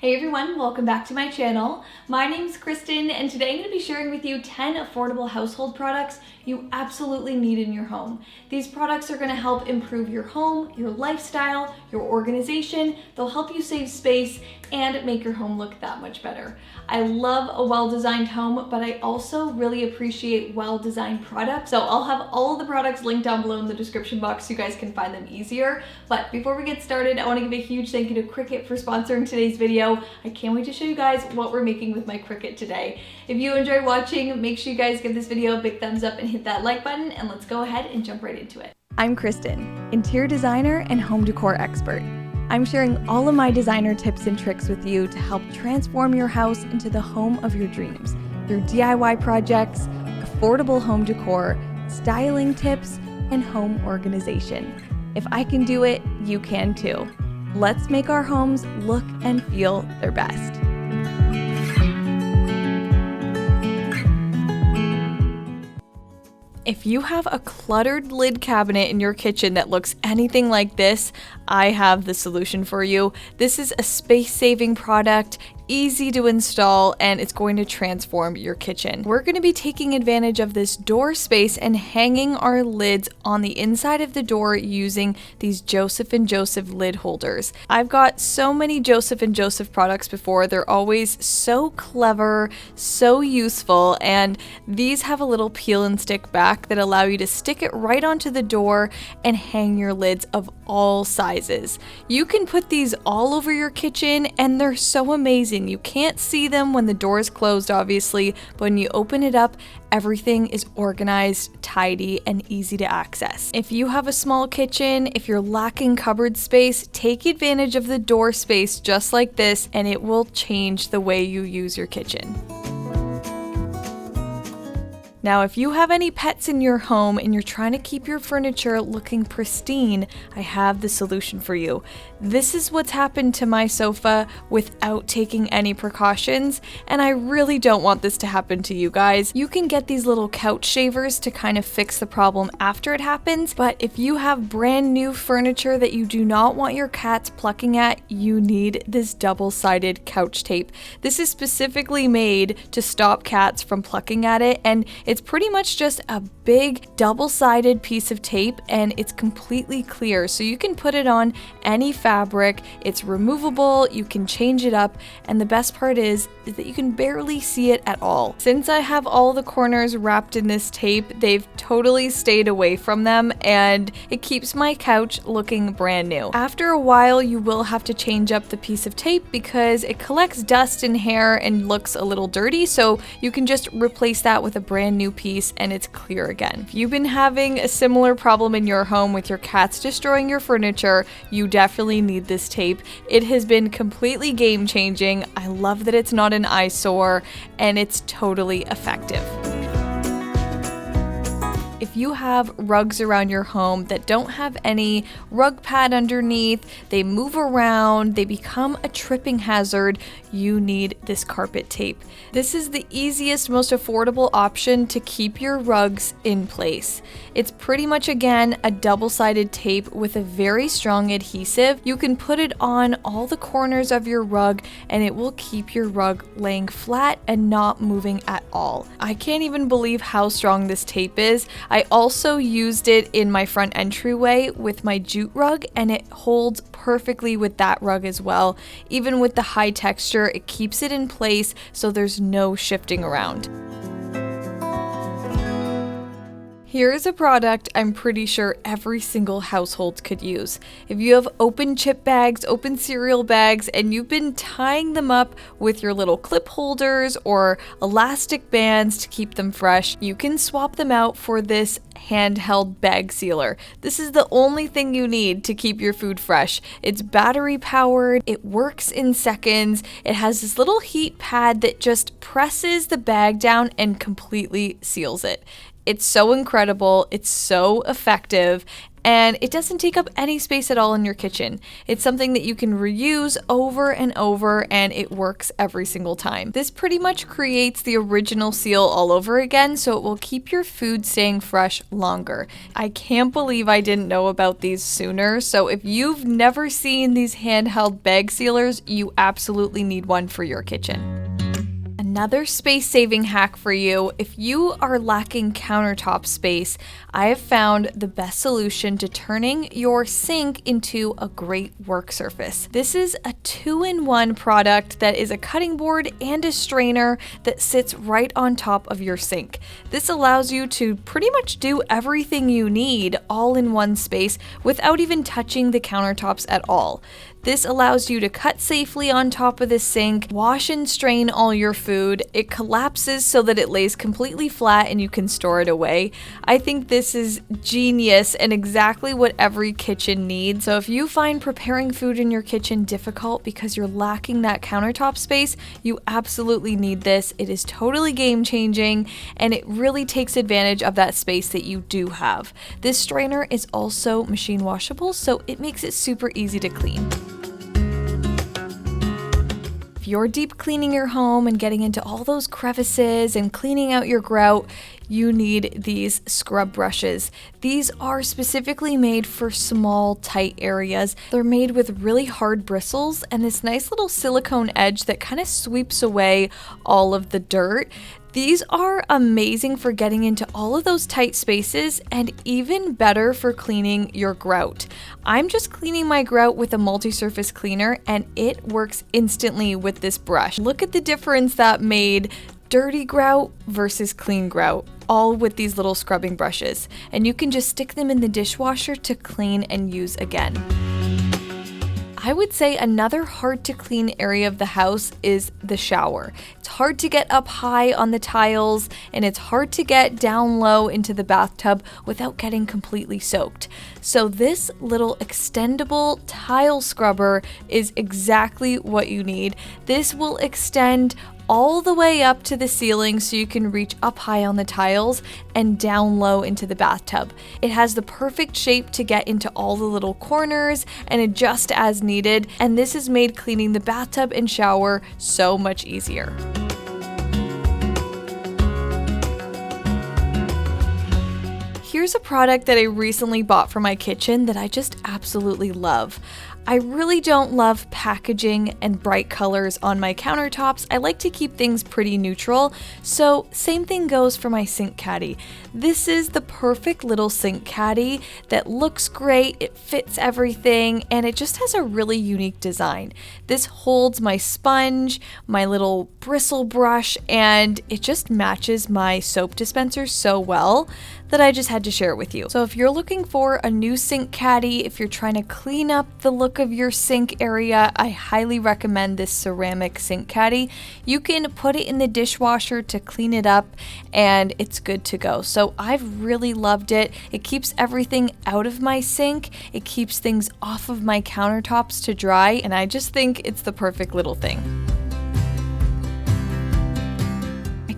Hey everyone, welcome back to my channel. My name's Kristen and today I'm going to be sharing with you 10 affordable household products you absolutely need in your home. These products are going to help improve your home, your lifestyle, your organization. They'll help you save space and make your home look that much better. I love a well-designed home, but I also really appreciate well-designed products. So I'll have all of the products linked down below in the description box so you guys can find them easier. But before we get started, I want to give a huge thank you to Cricut for sponsoring today's video. I can't wait to show you guys what we're making with my Cricut today. If you enjoyed watching, make sure you guys give this video a big thumbs up and hit that like button, and let's go ahead and jump right into it. I'm Kristen, interior designer and home decor expert. I'm sharing all of my designer tips and tricks with you to help transform your house into the home of your dreams through DIY projects, affordable home decor, styling tips, and home organization. If I can do it, you can too. Let's make our homes look and feel their best. If you have a cluttered lid cabinet in your kitchen that looks anything like this, I have the solution for you. This is a space-saving product, easy to install, and it's going to transform your kitchen. We're going to be taking advantage of this door space and hanging our lids on the inside of the door using these Joseph & Joseph lid holders. I've got so many Joseph & Joseph products before. They're always so clever, so useful, and these have a little peel and stick back that allow you to stick it right onto the door and hang your lids of all sizes. You can put these all over your kitchen and they're so amazing. You can't see them when the door is closed, obviously, but when you open it up, everything is organized, tidy, and easy to access. If you have a small kitchen, if you're lacking cupboard space, take advantage of the door space just like this, and it will change the way you use your kitchen. Now, if you have any pets in your home and you're trying to keep your furniture looking pristine, I have the solution for you. This is what's happened to my sofa without taking any precautions, and I really don't want this to happen to you guys. You can get these little couch shavers to kind of fix the problem after it happens, but if you have brand new furniture that you do not want your cats plucking at, you need this double-sided couch tape. This is specifically made to stop cats from plucking at it, and it's pretty much just a big double-sided piece of tape, and it's completely clear, so you can put it on any fabric. It's removable, you can change it up, and the best part is that you can barely see it at all. Since I have all the corners wrapped in this tape, they've totally stayed away from them, and it keeps my couch looking brand new. After a while, you will have to change up the piece of tape because it collects dust and hair and looks a little dirty, so you can just replace that with a brand new piece and it's clear again. If you've been having a similar problem in your home with your cats destroying your furniture, you definitely need this tape. It has been completely game-changing. I love that it's not an eyesore, and it's totally effective. If you have rugs around your home that don't have any rug pad underneath, they move around, they become a tripping hazard, you need this carpet tape. This is the easiest, most affordable option to keep your rugs in place. It's pretty much, again, a double-sided tape with a very strong adhesive. You can put it on all the corners of your rug and it will keep your rug laying flat and not moving at all. I can't even believe how strong this tape is. I also used it in my front entryway with my jute rug, and it holds perfectly with that rug as well. Even with the high texture, it keeps it in place so there's no shifting around. Here's a product I'm pretty sure every single household could use. If you have open chip bags, open cereal bags, and you've been tying them up with your little clip holders or elastic bands to keep them fresh, you can swap them out for this handheld bag sealer. This is the only thing you need to keep your food fresh. It's battery powered, it works in seconds, it has this little heat pad that just presses the bag down and completely seals it. It's so incredible, it's so effective, and it doesn't take up any space at all in your kitchen. It's something that you can reuse over and over, and it works every single time. This pretty much creates the original seal all over again, so it will keep your food staying fresh longer. I can't believe I didn't know about these sooner, so if you've never seen these handheld bag sealers, you absolutely need one for your kitchen. Another space-saving hack for you: if you are lacking countertop space, I have found the best solution to turning your sink into a great work surface. This is a 2-in-1 product that is a cutting board and a strainer that sits right on top of your sink. This allows you to pretty much do everything you need all in one space without even touching the countertops at all. This allows you to cut safely on top of the sink, wash and strain all your food. It collapses so that it lays completely flat and you can store it away. I think this is genius and exactly what every kitchen needs. So if you find preparing food in your kitchen difficult because you're lacking that countertop space, you absolutely need this. It is totally game changing, and it really takes advantage of that space that you do have. This strainer is also machine washable, so it makes it super easy to clean. If you're deep cleaning your home and getting into all those crevices and cleaning out your grout, you need these scrub brushes. These are specifically made for small, tight areas. They're made with really hard bristles and this nice little silicone edge that kind of sweeps away all of the dirt. These are amazing for getting into all of those tight spaces, and even better for cleaning your grout. I'm just cleaning my grout with a multi-surface cleaner, and it works instantly with this brush. Look at the difference that made: dirty grout versus clean grout, all with these little scrubbing brushes. And you can just stick them in the dishwasher to clean and use again. I would say another hard to clean area of the house is the shower. It's hard to get up high on the tiles, and it's hard to get down low into the bathtub without getting completely soaked. So this little extendable tile scrubber is exactly what you need. This will extend all the way up to the ceiling so you can reach up high on the tiles and down low into the bathtub. It has the perfect shape to get into all the little corners and adjust as needed, and this has made cleaning the bathtub and shower so much easier. Here's a product that I recently bought for my kitchen that I just absolutely love. I really don't love packaging and bright colors on my countertops. I like to keep things pretty neutral, so same thing goes for my sink caddy. This is the perfect little sink caddy that looks great, it fits everything, and it just has a really unique design. This holds my sponge, my little bristle brush, and it just matches my soap dispenser so well that I just had to share it with you. So if you're looking for a new sink caddy, if you're trying to clean up the look of your sink area, I highly recommend this ceramic sink caddy. You can put it in the dishwasher to clean it up and it's good to go. So I've really loved it. It keeps everything out of my sink. It keeps things off of my countertops to dry, and I just think it's the perfect little thing.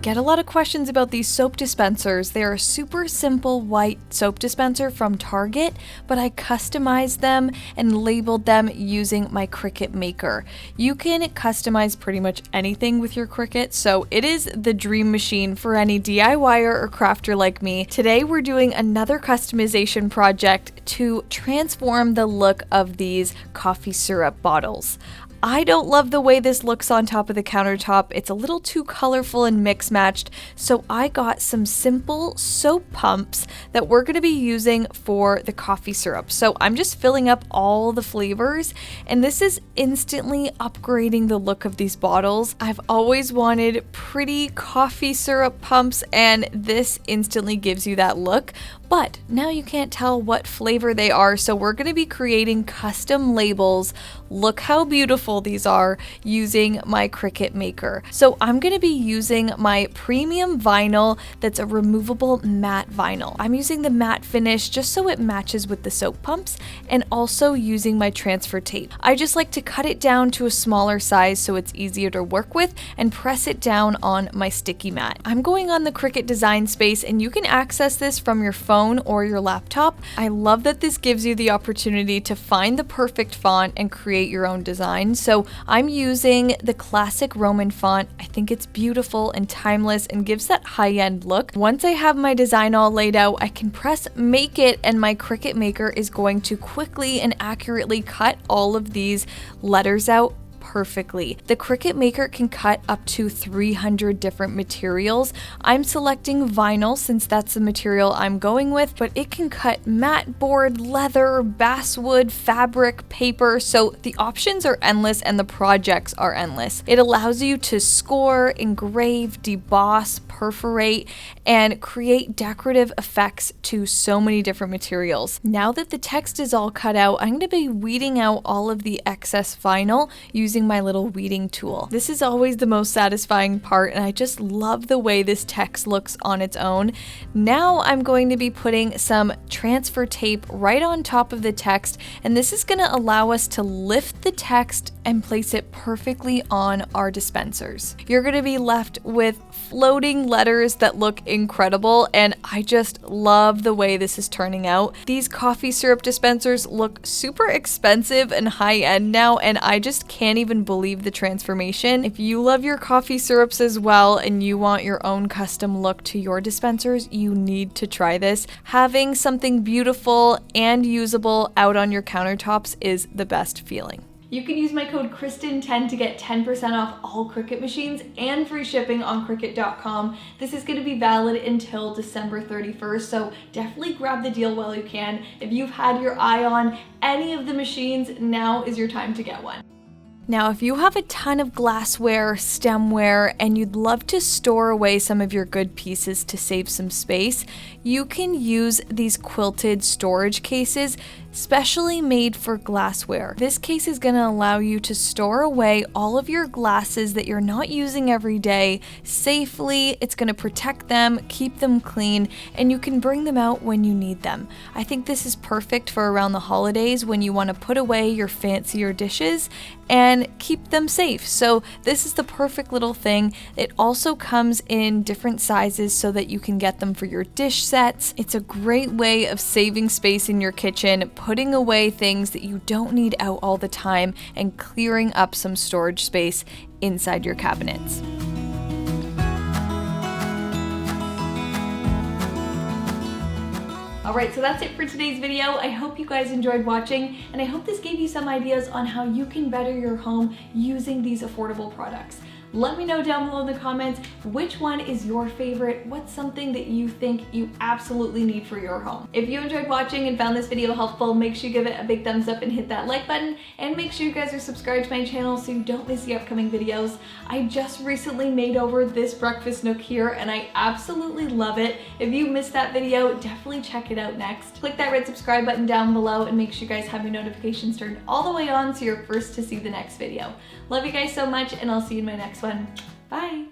Get a lot of questions about these soap dispensers. They're a super simple white soap dispenser from Target, but I customized them and labeled them using my Cricut maker. You can customize pretty much anything with your Cricut, so it is the dream machine for any DIYer or crafter like me. Today we're doing another customization project to transform the look of these coffee syrup bottles. I don't love the way this looks on top of the countertop. It's a little too colorful and mix matched, so I got some simple soap pumps that we're going to be using for the coffee syrup. So I'm just filling up all the flavors, and this is instantly upgrading the look of these bottles. I've always wanted pretty coffee syrup pumps, and this instantly gives you that look. But now you can't tell what flavor they are, so we're going to be creating custom labels. Look how beautiful beautiful these are using my Cricut Maker. So I'm going to be using my premium vinyl that's a removable matte vinyl. I'm using the matte finish just so it matches with the soap pumps, and also using my transfer tape. I just like to cut it down to a smaller size so it's easier to work with and press it down on my sticky mat. I'm going on the Cricut Design Space, and you can access this from your phone or your laptop. I love that this gives you the opportunity to find the perfect font and create your own design. So I'm using the classic Roman font. I think it's beautiful and timeless and gives that high-end look. Once I have my design all laid out, I can press Make It, and my Cricut Maker is going to quickly and accurately cut all of these letters out perfectly. The Cricut Maker can cut up to 300 different materials. I'm selecting vinyl since that's the material I'm going with, but it can cut matte board, leather, basswood, fabric, paper, so the options are endless and the projects are endless. It allows you to score, engrave, deboss, perforate, and create decorative effects to so many different materials. Now that the text is all cut out, I'm going to be weeding out all of the excess vinyl using my little weeding tool. This is always the most satisfying part, and I just love the way this text looks on its own. Now I'm going to be putting some transfer tape right on top of the text, and this is going to allow us to lift the text and place it perfectly on our dispensers. You're going to be left with floating letters that look incredible, and I just love the way this is turning out. These coffee syrup dispensers look super expensive and high-end now, and I just can't even believe the transformation. If you love your coffee syrups as well and you want your own custom look to your dispensers, you need to try this. Having something beautiful and usable out on your countertops is the best feeling. You can use my code Kristen10 to get 10% off all Cricut machines and free shipping on Cricut.com. This is going to be valid until December 31st, so definitely grab the deal while you can. If you've had your eye on any of the machines, now is your time to get one. Now, if you have a ton of glassware, stemware, and you'd love to store away some of your good pieces to save some space, you can use these quilted storage cases, specially made for glassware. This case is going to allow you to store away all of your glasses that you're not using every day safely. It's going to protect them, keep them clean, and you can bring them out when you need them. I think this is perfect for around the holidays when you want to put away your fancier dishes and keep them safe. So this is the perfect little thing. It also comes in different sizes so that you can get them for your dish sets. It's a great way of saving space in your kitchen, putting away things that you don't need out all the time, and clearing up some storage space inside your cabinets. Alright, so that's it for today's video. I hope you guys enjoyed watching, and I hope this gave you some ideas on how you can better your home using these affordable products. Let me know down below in the comments which one is your favorite. What's something that you think you absolutely need for your home? If you enjoyed watching and found this video helpful, make sure you give it a big thumbs up and hit that like button, and make sure you guys are subscribed to my channel so you don't miss the upcoming videos. I just recently made over this breakfast nook here, and I absolutely love it. If you missed that video, definitely check it out next. Click that red subscribe button down below and make sure you guys have your notifications turned all the way on so you're first to see the next video. Love you guys so much, and I'll see you in my next one. Bye!